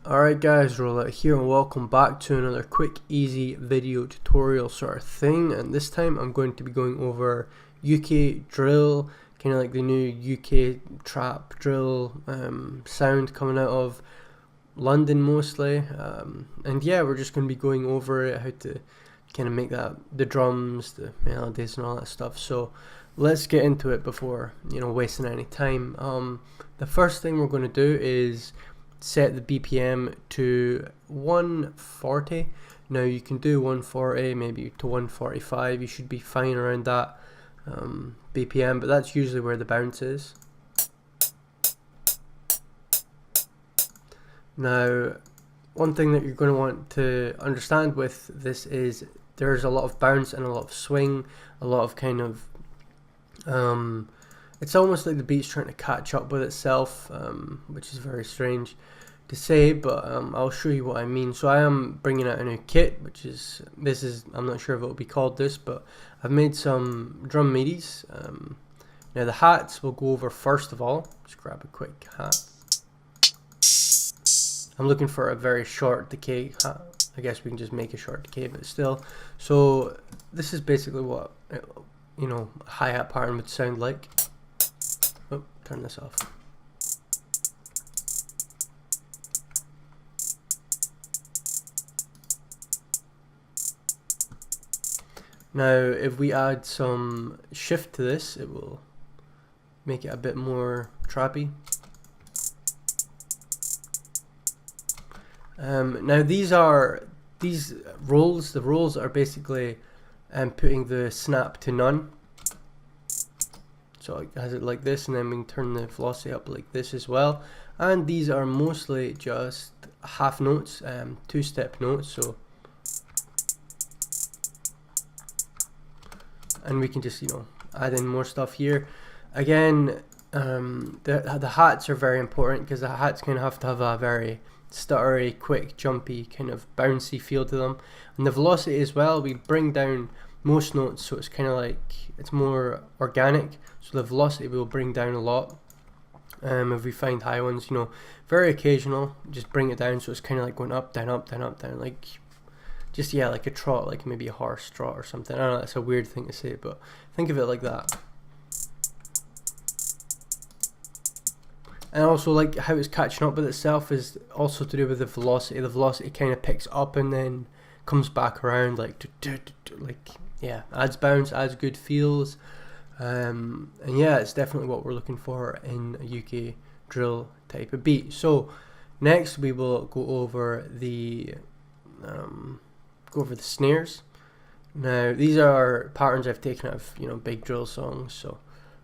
Alright guys, Rxllout here and welcome back to another quick easy video tutorial sort of thing, and this time I'm going to be going over UK drill, kind of like the new UK trap drill sound coming out of London mostly, and yeah, we're just going to be going over it, how to kind of make that, the drums, the melodies and all that stuff. So let's get into it before wasting any time. The first thing we're going to do is set the BPM to 140. Now you can do 140, maybe to 145. You should be fine around that BPM, but that's usually where the bounce is. Now, one thing that you're going to want to understand with this is there's a lot of bounce and a lot of swing, a lot of kind of it's almost like the beat's trying to catch up with itself, which is very strange to say, but I'll show you what I mean. So I am bringing out a new kit, which is, I'm not sure if it will be called this, but I've made some drum midis. Now the hats we'll go over first of all. Just grab a quick hat. I'm looking for a very short decay hat. I guess we can just make a short decay, but still. So this is basically what a hi-hat pattern would sound like. Oh, turn this off. Now if we add some shift to this, it will make it a bit more trappy. Now these rolls, the rolls are basically putting the snap to none. So it has it like this, and then we can turn the velocity up like this as well. And these are mostly just half notes, two-step notes. So, and we can just add in more stuff here. Again, the hats are very important because the hats kind of have to have a very stuttery, quick, jumpy, kind of bouncy feel to them. And the velocity as well, we bring down most notes, so it's kind of like it's more organic. So the velocity will bring down a lot. If we find high ones, very occasional, just bring it down so it's kind of like going up, down, up, down, up, down, like just, yeah, like a trot, like maybe a horse trot or something. I don't know, that's a weird thing to say, but think of it like that. And also, like, how it's catching up with itself is also to do with the velocity. The velocity kind of picks up and then comes back around, like yeah, adds bounce, adds good feels. And yeah, it's definitely what we're looking for in a UK drill type of beat. So next we will go over the snares. Now these are patterns I've taken out of big drill songs, so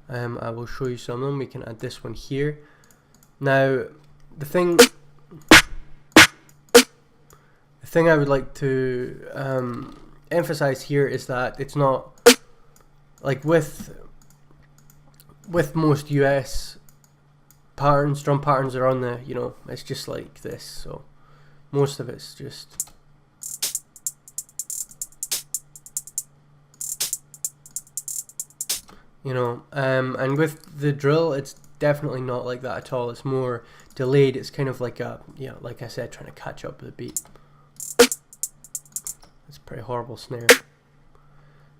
I will show you some of them. We can add this one here. Now the thing I would like to emphasize here is that it's not like with most US patterns, drum patterns are on the, it's just like this. So most of it's just and with the drill it's definitely not like that at all. It's more delayed. It's kind of like a, like I said, trying to catch up with the beat. It's a pretty horrible snare.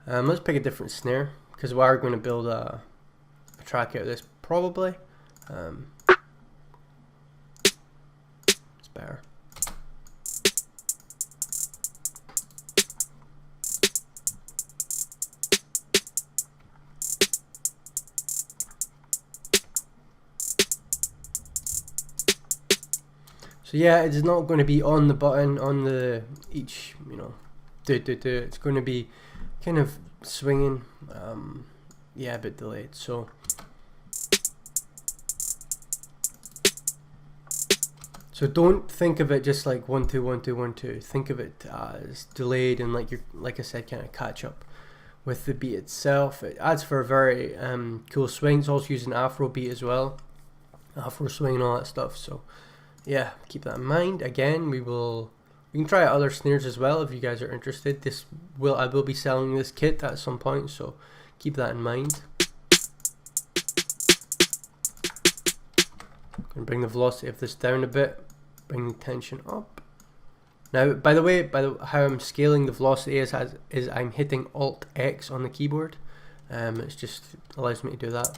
Let's pick a different snare because we are going to build a track out of this probably. It's better. So yeah, it's not going to be on the button on the each, It's going to be kind of swinging, yeah, a bit delayed. So don't think of it just like 1 2 1 2 1 2. Think of it as delayed and like like I said, kind of catch up with the beat itself. It adds for a very cool swing. It's also using Afro beat as well, Afro swing and all that stuff. So yeah, keep that in mind. Again, we can try out other snares as well if you guys are interested. I will be selling this kit at some point, so keep that in mind. Gonna bring the velocity of this down a bit. bring the tension up. Now, by the way, how I'm scaling the velocity is I'm hitting Alt X on the keyboard. It just allows me to do that.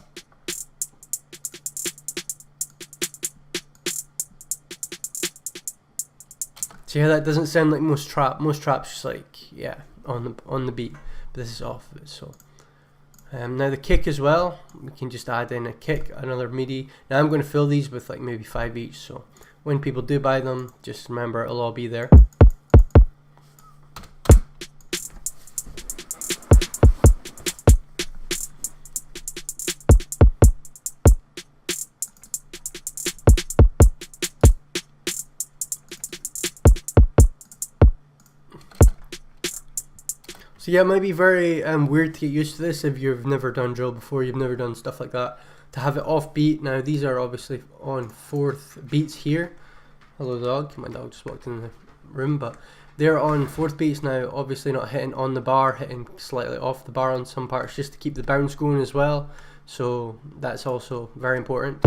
So yeah, that doesn't sound like most trap. Most traps just like, yeah, on the beat, but this is off of it. So now the kick as well, we can just add in a kick, another MIDI. Now I'm going to fill these with like maybe 5 each, so when people do buy them, just remember it'll all be there. So yeah, it might be very weird to get used to this if you've never done drill before, you've never done stuff like that. To have it off beat, now these are obviously on 4th beats here. Hello dog, my dog just walked in the room, but they're on 4th beats now, obviously not hitting on the bar, hitting slightly off the bar on some parts just to keep the bounce going as well. So that's also very important.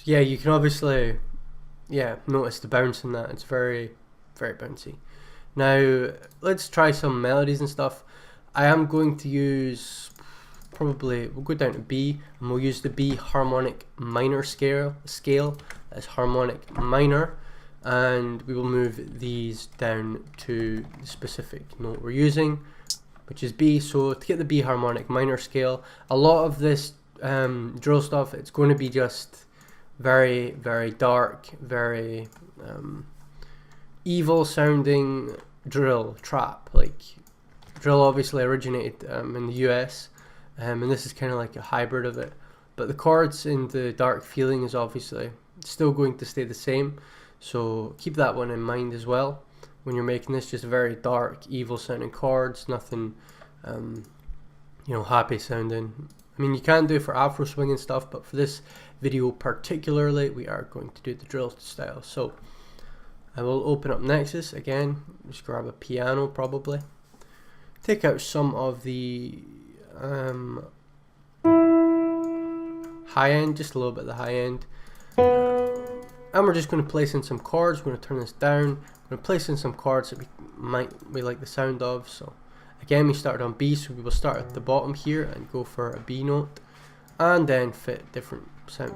Yeah, you can obviously, yeah, notice the bounce in that. It's very, very bouncy. Now, let's try some melodies and stuff. I am going to use, we'll go down to B, and we'll use the B harmonic minor scale. That's harmonic minor, and we will move these down to the specific note we're using, which is B. So to get the B harmonic minor scale, a lot of this drill stuff, it's going to be just very, very dark, very evil sounding drill trap. Like, drill obviously originated in the US, and this is kind of like a hybrid of it, but the chords and the dark feeling is obviously still going to stay the same, so keep that one in mind as well when you're making this. Just very dark, evil sounding chords, nothing you know, happy sounding. I mean, you can do it for Afro swing and stuff, but for this video particularly, we are going to do the drill style. So I will open up Nexus again, just grab a piano probably, take out some of the high end, just a little bit of the high end, and we're just going to place in some chords. We're going to turn this down. We're going to place in some chords that we like the sound of. So again, we started on B, so we will start at the bottom here and go for a B note, and then fit different sounds.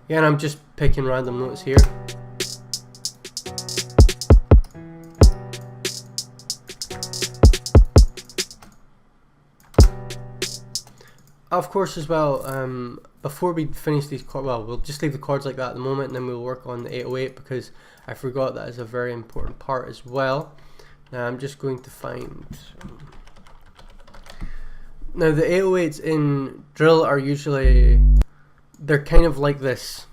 Yeah, and I'm just picking random notes here. Of course, as well, before we finish these chords, well, we'll just leave the chords like that at the moment, and then we'll work on the 808, because I forgot that is a very important part as well. Now I'm just going to find, now the 808s in drill are usually, they're kind of like this.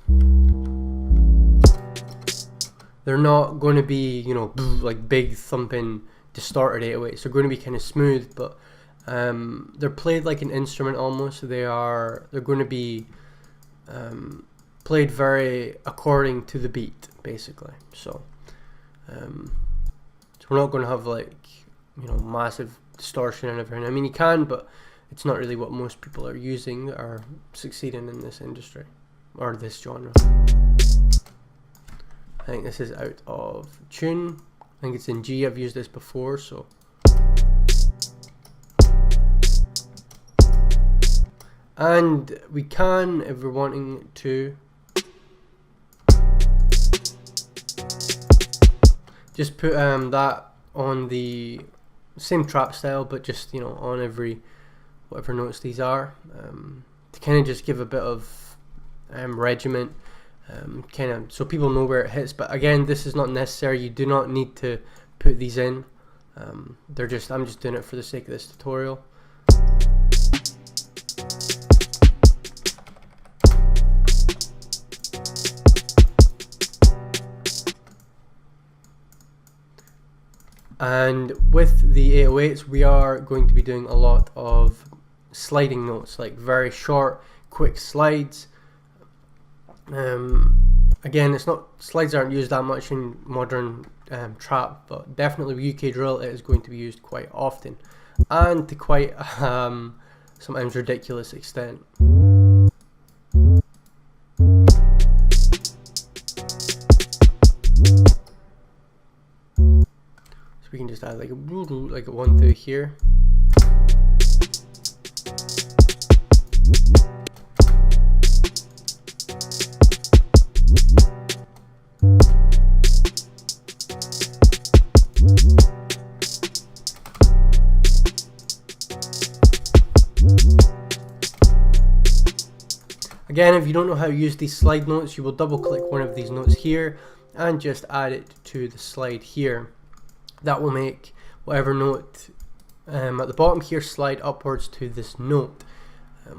They're not going to be, you know, like big thumping distorted 808s. They're going to be kind of smooth, but they're played like an instrument almost. They're going to be played very according to the beat, basically. So we're not going to have like, you know, massive distortion and everything. I mean, you can, but it's not really what most people are using that are succeeding in this industry or this genre. I think this is out of tune. I think it's in G. I've used this before, so. And we can, if we're wanting to, just put that on the same trap style, but just, you know, on every whatever notes these are, to kind of just give a bit of regiment, kind of so people know where it hits. But again, this is not necessary. You do not need to put these in. They're just, I'm just doing it for the sake of this tutorial. And with the 808s, we are going to be doing a lot of sliding notes, like very short, quick slides. Again, it's not, slides aren't used that much in modern trap, but definitely with UK drill it is going to be used quite often, and to quite sometimes ridiculous extent. So we can just add like a one through here. Again, if you don't know how to use these slide notes, you will double click one of these notes here and just add it to the slide here. That will make whatever note at the bottom here slide upwards to this note,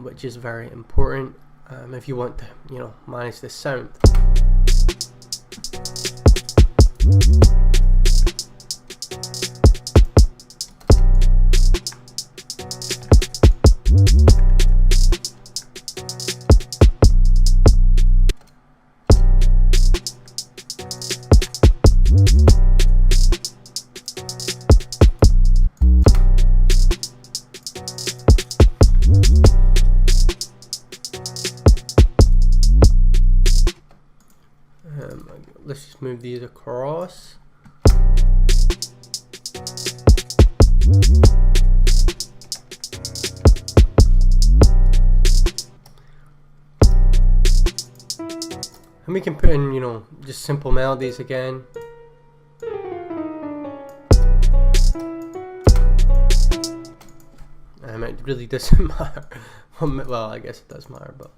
which is very important if you want to, you know, manage this sound. Let's just move these across. And we can put in, you know, just simple melodies again. It really doesn't matter. Well, I guess it does matter, but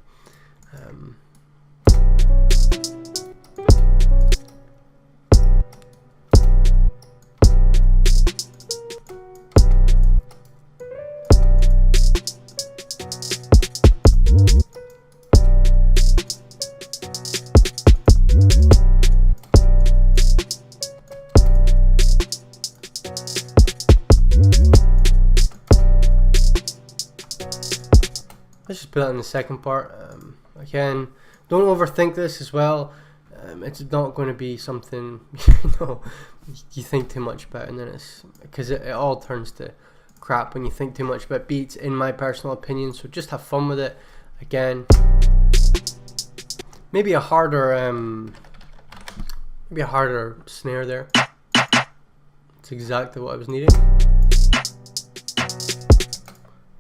let's just put that in the second part. Again, don't overthink this as well. It's not going to be something you think too much about, and then it's because it all turns to crap when you think too much about beats, in my personal opinion. So just have fun with it. Again, maybe a harder snare there. It's exactly what I was needing.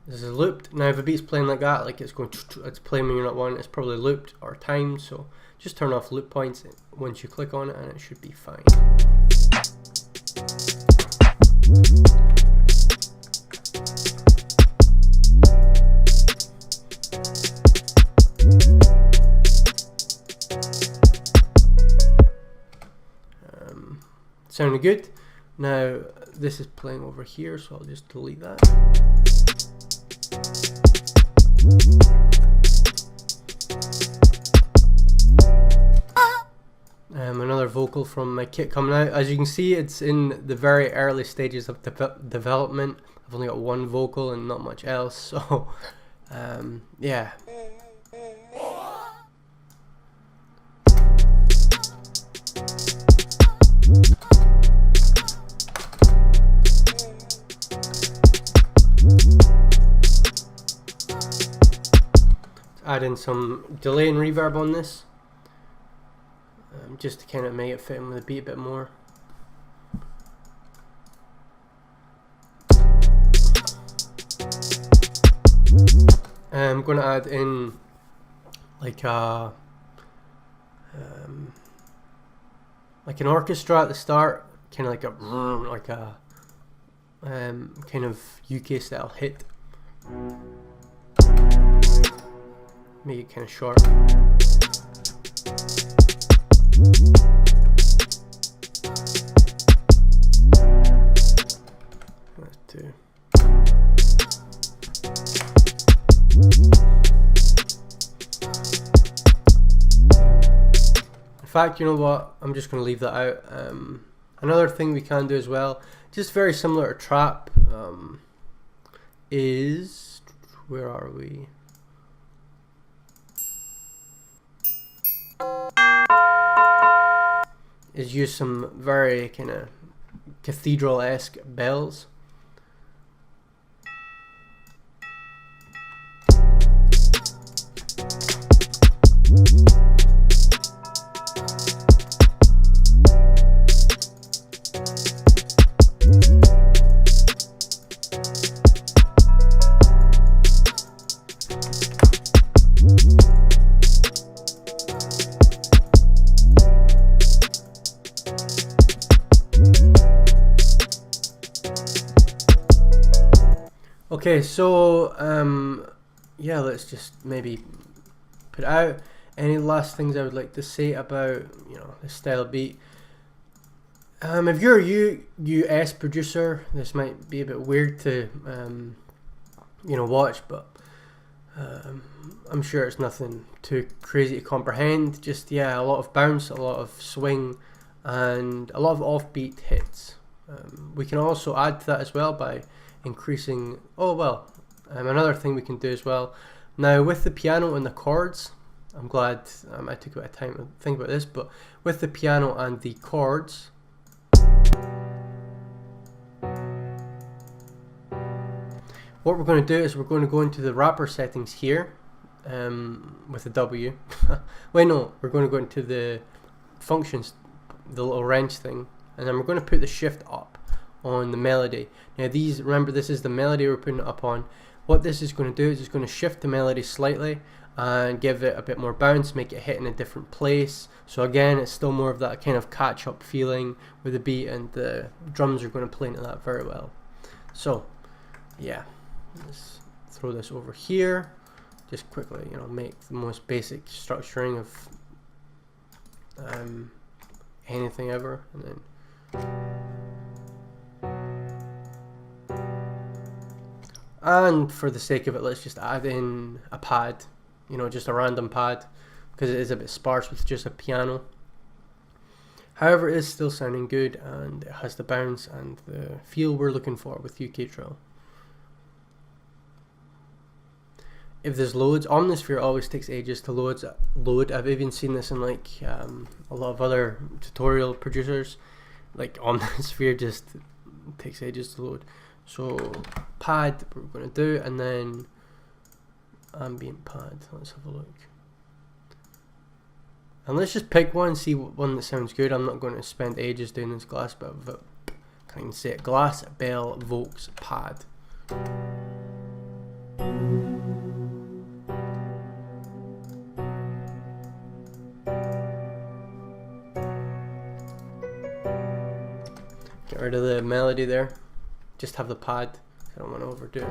This is looped. Now if a beat's playing like that, like it's playing when you're not wanting, it's probably looped or timed, so just turn off loop points once you click on it and it should be fine. Sounding good. Now this is playing over here, so I'll just delete that. Another vocal from my kit coming out. As you can see, it's in the very early stages of development. I've only got one vocal and not much else, so yeah. Add in some delay and reverb on this, just to kind of make it fit in with the beat a bit more. I'm going to add in like an orchestra at the start, kind of like a kind of UK style hit. Make it kind of short. That's two. In fact, you know what? I'm just going to leave that out. Another thing we can do as well, just very similar to trap, is where are we? Is use some very kind of cathedral-esque bells. Okay, so yeah, let's just maybe put out. Any last things I would like to say about, you know, the style beat? If you're a US producer, this might be a bit weird to you know, watch, but I'm sure it's nothing too crazy to comprehend. Just, yeah, a lot of bounce, a lot of swing, and a lot of offbeat hits. We can also add to that as well by increasing, another thing we can do as well. Now with the piano and the chords, I'm glad I took a bit of time to think about this, but with the piano and the chords, what we're going to do is we're going to go into the wrapper settings here with the W. Wait, no, we're going to go into the functions, the little wrench thing, and then we're going to put the shift up on the melody. Now these, remember, this is the melody we're putting it up on. What this is going to do is it's going to shift the melody slightly and give it a bit more bounce, make it hit in a different place. So again, it's still more of that kind of catch-up feeling with the beat, and the drums are going to play into that very well. So yeah, let's throw this over here. Just quickly, you know, make the most basic structuring of anything ever, and then for the sake of it, let's just add in a pad, you know, just a random pad, because it is a bit sparse with just a piano. However, it is still sounding good, and it has the bounce and the feel we're looking for with UK drill. If there's loads, Omnisphere always takes ages to load. I've even seen this in like a lot of other tutorial producers. Like Omnisphere just takes ages to load. So pad we're going to do, and then ambient pad. Let's have a look. And let's just pick one, see one that sounds good. I'm not going to spend ages doing this glass, but can't even say it. Glass Bell Volks pad. Get rid of the melody there. Just have the pad. I don't want to overdo it.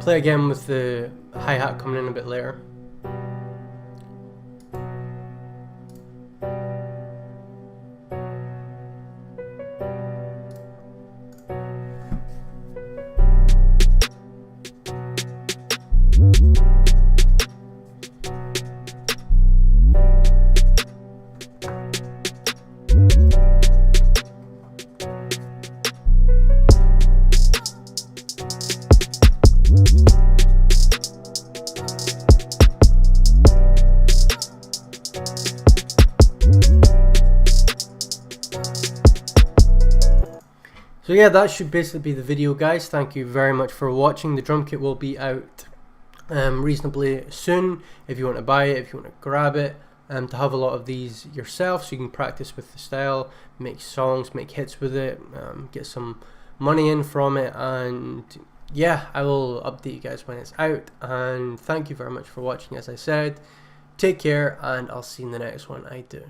Play again with the hi-hat coming in a bit later. So yeah, that should basically be the video, guys. Thank you very much for watching. The drum kit will be out reasonably soon if you want to buy it, if you want to grab it, to have a lot of these yourself so you can practice with the style, make songs, make hits with it, get some money in from it. And yeah, I will update you guys when it's out, and thank you very much for watching. As I said, take care, and I'll see you in the next one I do.